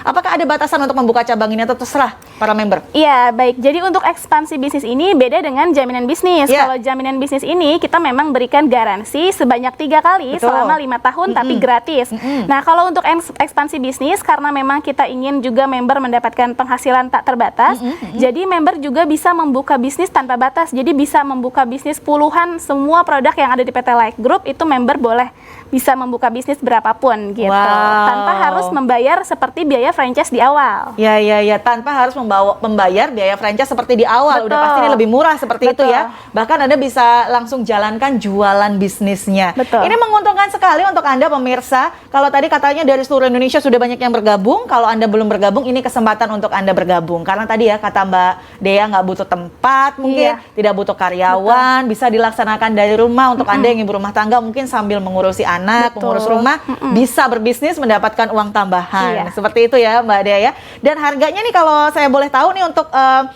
Apakah ada batasan untuk membuka cabang ini atau terserah para member? Iya, baik. Jadi untuk ekspansi bisnis ini beda dengan jaminan bisnis. Iya. Kalau jaminan bisnis ini kita memang berikan garansi sebanyak 3 kali Betul. selama 5 tahun tapi gratis. Nah, kalau untuk ekspansi bisnis karena memang kita ingin juga member mendapatkan penghasilan tak terbatas, jadi member juga bisa membuka bisnis tanpa batas. Jadi bisa membuka bisnis puluhan semua produk yang ada di PT Like Group, itu member boleh bisa membuka bisnis berapapun gitu. Wow. Tanpa harus membayar seperti biaya franchise di awal. Ya, tanpa harus membayar biaya franchise seperti di awal. Betul. Udah pasti ini lebih murah seperti itu Betul. ya. Bahkan Anda bisa langsung jalankan jualan bisnisnya. Betul. Ini menguntungkan sekali untuk Anda pemirsa. Kalau tadi katanya dari seluruh Indonesia sudah banyak yang bergabung, kalau Anda belum bergabung, ini kesempatan untuk Anda bergabung. Karena tadi ya kata Mbak Dea nggak butuh tempat mungkin, tidak butuh karyawan, bisa dilaksanakan dari rumah untuk Anda yang ibu rumah tangga mungkin sambil mengurusi anak, Betul. mengurus rumah, bisa berbisnis mendapatkan uang tambahan. Iya. Seperti itu ya Mbak Dea ya. Dan harganya nih kalau saya boleh tahu nih untuk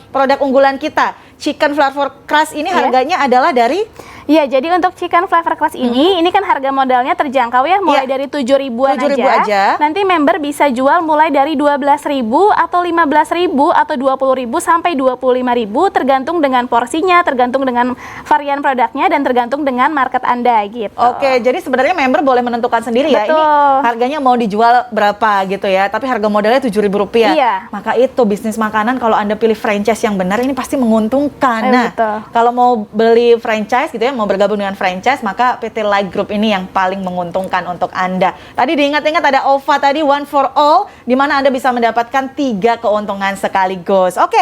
produk unggulan kita, Chicken Flavor Crust ini harganya adalah dari Iya, jadi untuk chicken flavor crust ini kan harga modalnya terjangkau ya, mulai dari 7.000-an 7.000 aja. Nanti member bisa jual mulai dari 12.000 atau 15.000 atau 20.000 sampai 25.000 tergantung dengan porsinya, tergantung dengan varian produknya dan tergantung dengan market Anda gitu. Oke, jadi sebenarnya member boleh menentukan sendiri ya. Ini Betul. harganya mau dijual berapa gitu ya. Tapi harga modalnya Rp7.000. Iya. Maka itu bisnis makanan kalau Anda pilih franchise yang benar ini pasti menguntungkan. Nah, Betul. kalau mau beli franchise gitu ya, mau bergabung dengan franchise, maka PT Like Group ini yang paling menguntungkan untuk Anda. Tadi diingat-ingat ada OVA tadi One for All, di mana Anda bisa mendapatkan 3 keuntungan sekaligus. Oke,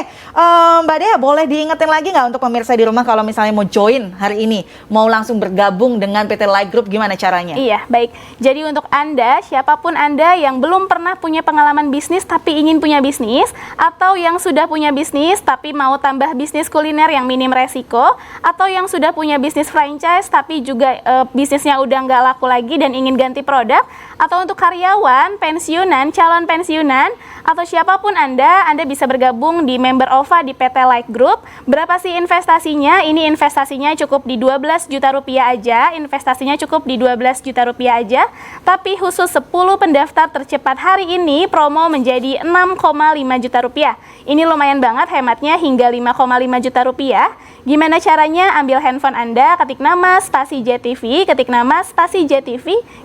Mbak Dea boleh diingetin lagi nggak untuk pemirsa di rumah kalau misalnya mau join hari ini, mau langsung bergabung dengan PT Like Group, gimana caranya? Iya, baik. Jadi untuk Anda, siapapun Anda yang belum pernah punya pengalaman bisnis tapi ingin punya bisnis, atau yang sudah punya bisnis tapi mau tambah bisnis kuliner yang minim resiko, atau yang sudah punya bisnis franchise tapi juga bisnisnya udah nggak laku lagi dan ingin ganti produk, atau untuk karyawan, pensiunan, calon pensiunan, atau siapapun Anda bisa bergabung di member OVA di PT Like Group. Berapa sih investasinya? Ini investasinya cukup di 12 juta rupiah aja, investasinya cukup di 12 juta rupiah aja, tapi khusus 10 pendaftar tercepat hari ini promo menjadi 6,5 juta rupiah. Ini lumayan banget hematnya, hingga 5,5 juta rupiah. Gimana caranya? Ambil handphone Anda, ketik nama spasi JTV,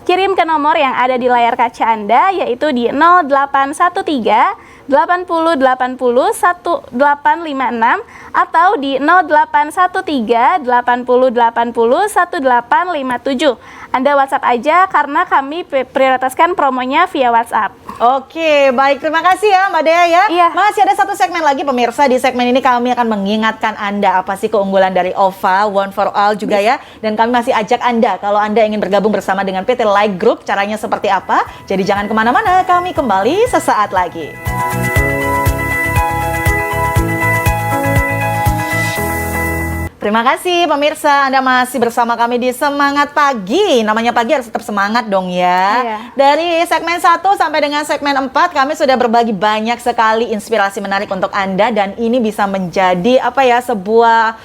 kirim ke nomor yang ada di layar kaca Anda, yaitu di 0813 80 80 1856 atau di 0813 80 80 1857. Anda WhatsApp aja karena kami prioritaskan promonya via WhatsApp. Oke, baik. Terima kasih ya Mbak Dea ya. Iya. Masih ada satu segmen lagi pemirsa. Di segmen ini kami akan mengingatkan Anda apa sih keunggulan dari OVA One for All juga ya. Dan kami masih ajak Anda kalau Anda ingin bergabung bersama dengan PT Like Group, caranya seperti apa. Jadi jangan kemana-mana, kami kembali sesaat lagi. Terima kasih pemirsa, Anda masih bersama kami di Semangat Pagi. Namanya pagi harus tetap semangat dong ya. Iya. Dari segmen 1 sampai dengan segmen 4 kami sudah berbagi banyak sekali inspirasi menarik untuk Anda. Dan ini bisa menjadi sebuah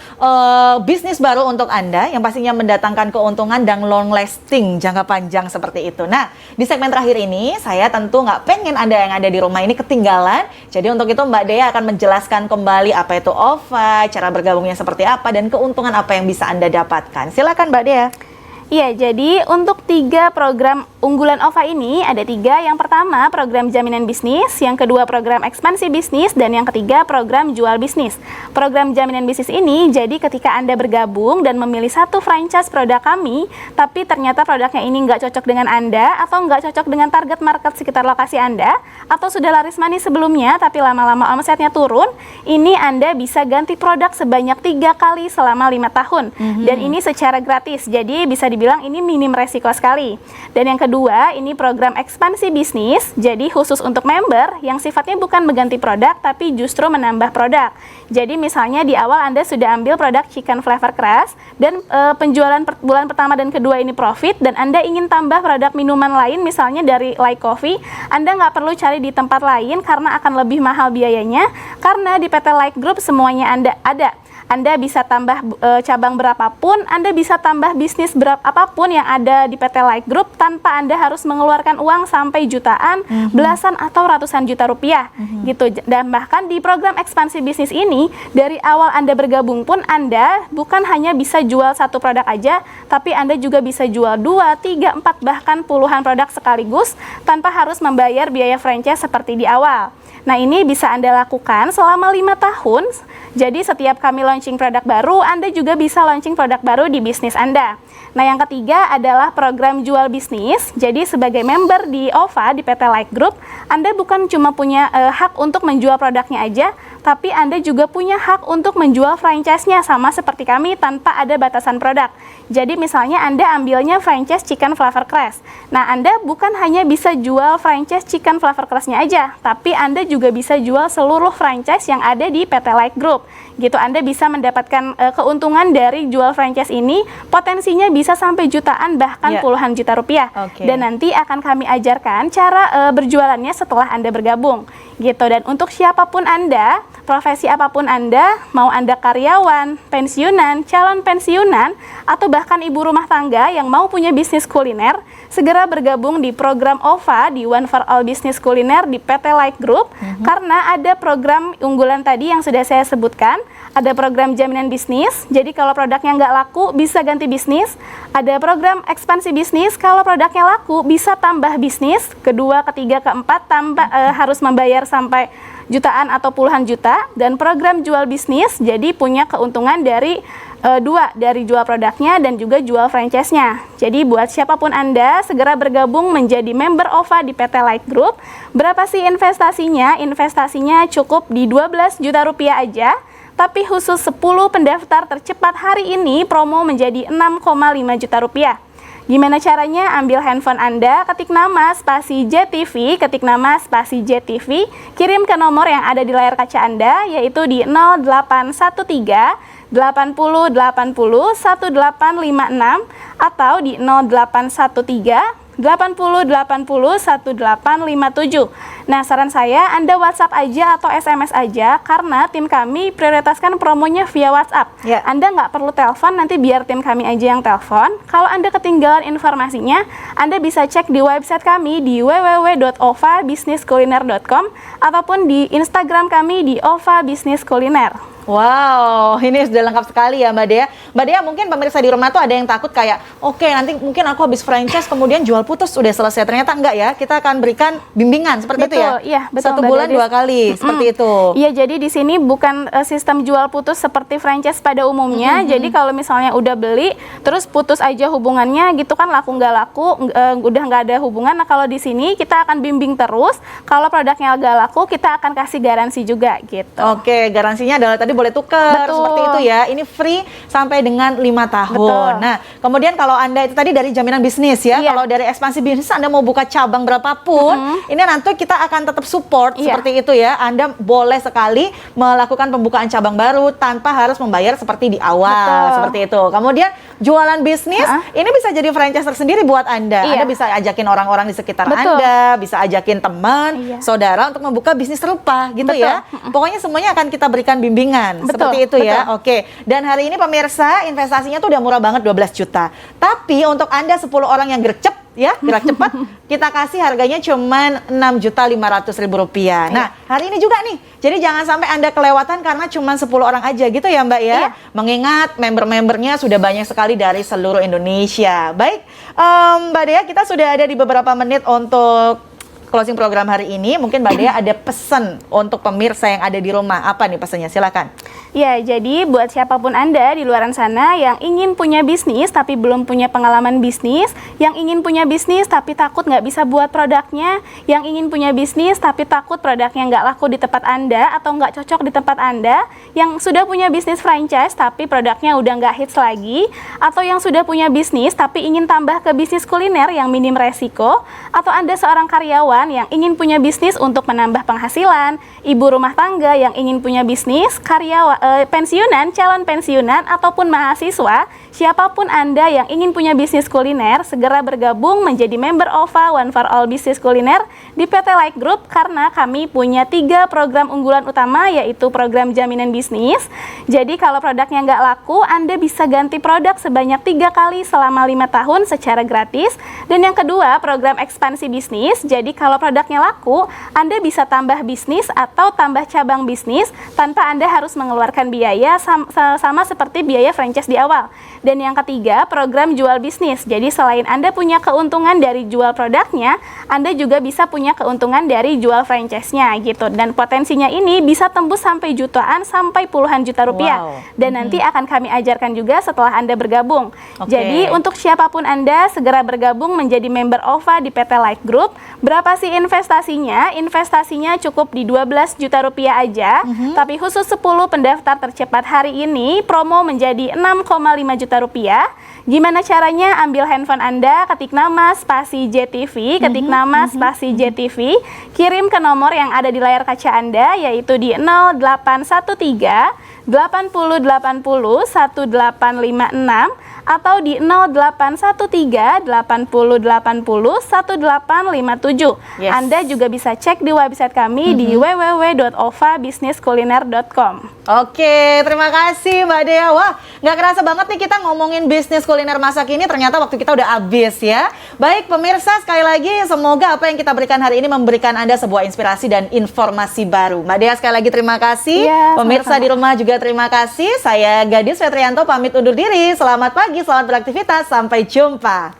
bisnis baru untuk Anda yang pastinya mendatangkan keuntungan dan long lasting, jangka panjang seperti itu. Nah, di segmen terakhir ini saya tentu nggak pengen Anda yang ada di rumah ini ketinggalan. Jadi untuk itu Mbak Dea akan menjelaskan kembali apa itu OVA, cara bergabungnya seperti apa, dan keuntungan apa yang bisa Anda dapatkan. Silakan Mbak Dea. Iya, jadi untuk 3 program unggulan OVA ini ada 3. Yang pertama program jaminan bisnis, yang kedua program ekspansi bisnis, dan yang ketiga program jual bisnis. Program jaminan bisnis ini jadi ketika Anda bergabung dan memilih satu franchise produk kami, tapi ternyata produknya ini nggak cocok dengan Anda atau nggak cocok dengan target market sekitar lokasi Anda, atau sudah laris manis sebelumnya tapi lama-lama omsetnya turun, ini Anda bisa ganti produk sebanyak 3 kali selama 5 tahun. Dan ini secara gratis, jadi bisa dibilang ini minim resiko sekali. Dan yang kedua, ini program ekspansi bisnis, jadi khusus untuk member yang sifatnya bukan mengganti produk, tapi justru menambah produk. Jadi misalnya di awal Anda sudah ambil produk chicken flavor crust, dan penjualan bulan pertama dan kedua ini profit, dan Anda ingin tambah produk minuman lain, misalnya dari Like Coffee, Anda nggak perlu cari di tempat lain karena akan lebih mahal biayanya, karena di PT Like Group semuanya Anda ada. Anda bisa tambah cabang berapapun, Anda bisa tambah bisnis apapun yang ada di PT Like Group tanpa Anda harus mengeluarkan uang sampai jutaan, belasan atau ratusan juta rupiah gitu. Dan bahkan di program ekspansi bisnis ini, dari awal Anda bergabung pun Anda bukan hanya bisa jual satu produk aja, tapi Anda juga bisa jual 2, 3, 4 bahkan puluhan produk sekaligus tanpa harus membayar biaya franchise seperti di awal. Nah, ini bisa Anda lakukan selama 5 tahun. Jadi setiap kami launching produk baru, Anda juga bisa launching produk baru di bisnis Anda. Nah, yang ketiga adalah program jual bisnis. Jadi sebagai member di OVA, di PT Like Group, Anda bukan cuma punya hak untuk menjual produknya aja, tapi Anda juga punya hak untuk menjual franchise-nya sama seperti kami tanpa ada batasan produk. Jadi misalnya Anda ambilnya franchise chicken flavor crust. Nah, Anda bukan hanya bisa jual franchise chicken flavor crust-nya aja, tapi Anda juga bisa jual seluruh franchise yang ada di PT Like Group. Gitu, Anda bisa mendapatkan keuntungan dari jual franchise ini, potensinya bisa sampai jutaan bahkan puluhan juta rupiah. Dan nanti akan kami ajarkan cara berjualannya setelah Anda bergabung. Gitu, dan untuk siapapun Anda, profesi apapun Anda, mau Anda karyawan, pensiunan, calon pensiunan, atau bahkan ibu rumah tangga yang mau punya bisnis kuliner, segera bergabung di program OVA di One for All Business Kuliner di PT Like Group, karena ada program unggulan tadi yang sudah saya sebutkan. Ada program jaminan bisnis, jadi kalau produknya nggak laku bisa ganti bisnis. Ada program ekspansi bisnis, kalau produknya laku bisa tambah bisnis. Kedua, ketiga, keempat harus membayar sampai jutaan atau puluhan juta. Dan program jual bisnis, jadi punya keuntungan dari dari jual produknya dan juga jual franchise-nya. Jadi buat siapapun Anda, segera bergabung menjadi member OVA di PT Like Group. Berapa sih investasinya? Investasinya cukup di 12 juta rupiah aja. Tapi khusus 10 pendaftar tercepat hari ini, promo menjadi 6,5 juta rupiah. Gimana caranya? Ambil handphone Anda, ketik nama spasi JTV, kirim ke nomor yang ada di layar kaca Anda, yaitu di 0813 80 80 1856 atau di 0813 80 80 1857. Nah, saran saya Anda WhatsApp aja atau SMS aja, karena tim kami prioritaskan promonya via WhatsApp. Anda nggak perlu telepon, nanti biar tim kami aja yang telepon. Kalau Anda ketinggalan informasinya, Anda bisa cek di website kami di www.ovabusinesskuliner.com ataupun di Instagram kami di OVA Business Kuliner. Wow, ini sudah lengkap sekali ya Mbak Dea. Mbak Dea, mungkin pemirsa di rumah tuh ada yang takut kayak, oke, nanti mungkin aku habis franchise kemudian jual putus udah selesai. Ternyata enggak ya, kita akan berikan bimbingan seperti itu ya? Iya, betul. 1 bulan 2 kali, seperti itu. Iya, jadi di sini bukan sistem jual putus seperti franchise pada umumnya. Jadi kalau misalnya udah beli, terus putus aja hubungannya gitu kan, laku nggak laku, udah nggak ada hubungan. Nah, kalau di sini kita akan bimbing terus. Kalau produknya nggak laku, kita akan kasih garansi juga gitu. Oke, garansinya adalah tadi boleh tukar, seperti itu ya. Ini free sampai dengan 5 tahun. Betul. Nah, kemudian kalau Anda itu tadi dari jaminan bisnis ya, kalau dari ekspansi bisnis Anda mau buka cabang berapapun, ini nanti kita akan tetap support seperti itu ya. Anda boleh sekali melakukan pembukaan cabang baru tanpa harus membayar seperti di awal, seperti itu. Kemudian jualan bisnis, ini bisa jadi franchise tersendiri buat Anda. Anda bisa ajakin orang-orang di sekitar Anda, bisa ajakin teman, saudara untuk membuka bisnis serupa gitu ya. Pokoknya semuanya akan kita berikan bimbingan. Seperti itu ya. Oke. Dan hari ini pemirsa, investasinya tuh udah murah banget, 12 juta. Tapi untuk Anda 10 orang yang gerak cepat, kita kasih harganya cuman 6.500.000 rupiah. Nah, hari ini juga nih. Jadi jangan sampai Anda kelewatan karena cuman 10 orang aja gitu ya Mbak ya. Mengingat member-membernya sudah banyak sekali dari seluruh Indonesia. Baik, Mbak Dea, kita sudah ada di beberapa menit untuk closing program hari ini. Mungkin Mbak Dea ada pesan untuk pemirsa yang ada di rumah. Apa nih pesannya? Silakan. Ya, jadi buat siapapun Anda di luar sana yang ingin punya bisnis tapi belum punya pengalaman bisnis, yang ingin punya bisnis tapi takut nggak bisa buat produknya, yang ingin punya bisnis tapi takut produknya nggak laku di tempat Anda atau nggak cocok di tempat Anda, yang sudah punya bisnis franchise tapi produknya udah nggak hits lagi, atau yang sudah punya bisnis tapi ingin tambah ke bisnis kuliner yang minim resiko, atau Anda seorang karyawan yang ingin punya bisnis untuk menambah penghasilan, ibu rumah tangga yang ingin punya bisnis, karyawan pensiunan, calon pensiunan, ataupun mahasiswa, siapapun Anda yang ingin punya bisnis kuliner, segera bergabung menjadi member OVA One for All Bisnis Kuliner di PT Like Group karena kami punya 3 program unggulan utama, yaitu program jaminan bisnis. Jadi kalau produknya nggak laku, Anda bisa ganti produk sebanyak 3 kali selama 5 tahun secara gratis. Dan yang kedua, program ekspansi bisnis. Jadi kalau produknya laku, Anda bisa tambah bisnis atau tambah cabang bisnis tanpa Anda harus mengeluarkan biaya sama seperti biaya franchise di awal. Dan yang ketiga, program jual bisnis. Jadi selain Anda punya keuntungan dari jual produknya, Anda juga bisa punya keuntungan dari jual franchise-nya gitu. Dan potensinya ini bisa tembus sampai jutaan sampai puluhan juta rupiah. Wow. Dan nanti akan kami ajarkan juga setelah Anda bergabung. Oke. Jadi untuk siapapun Anda segera bergabung menjadi member OVA di PT Like Group. Berapa sih investasinya? Investasinya cukup di 12 juta rupiah aja. Tapi khusus 10 pendaftar tercepat hari ini promo menjadi 6,5 juta rupiah. Gimana caranya? Ambil handphone Anda, ketik nama spasi JTV, ketik nama spasi JTV, kirim ke nomor yang ada di layar kaca Anda, yaitu di 0813 80 80 1856 atau di 0813 80 80 1857. Yes. Anda juga bisa cek di website kami di www.ovabisniskuliner.com. Oke, terima kasih Mbak Dea. Wah, nggak kerasa banget nih kita ngomongin bisnis kuliner masak ini, ternyata waktu kita udah habis ya. Baik pemirsa, sekali lagi semoga apa yang kita berikan hari ini memberikan Anda sebuah inspirasi dan informasi baru. Mbak Dea sekali lagi terima kasih. Iya, Pemirsa sama-sama. di rumah juga terima kasih. Saya Gadis Fetrianto pamit undur diri. Selamat pagi, selamat beraktivitas. Sampai jumpa.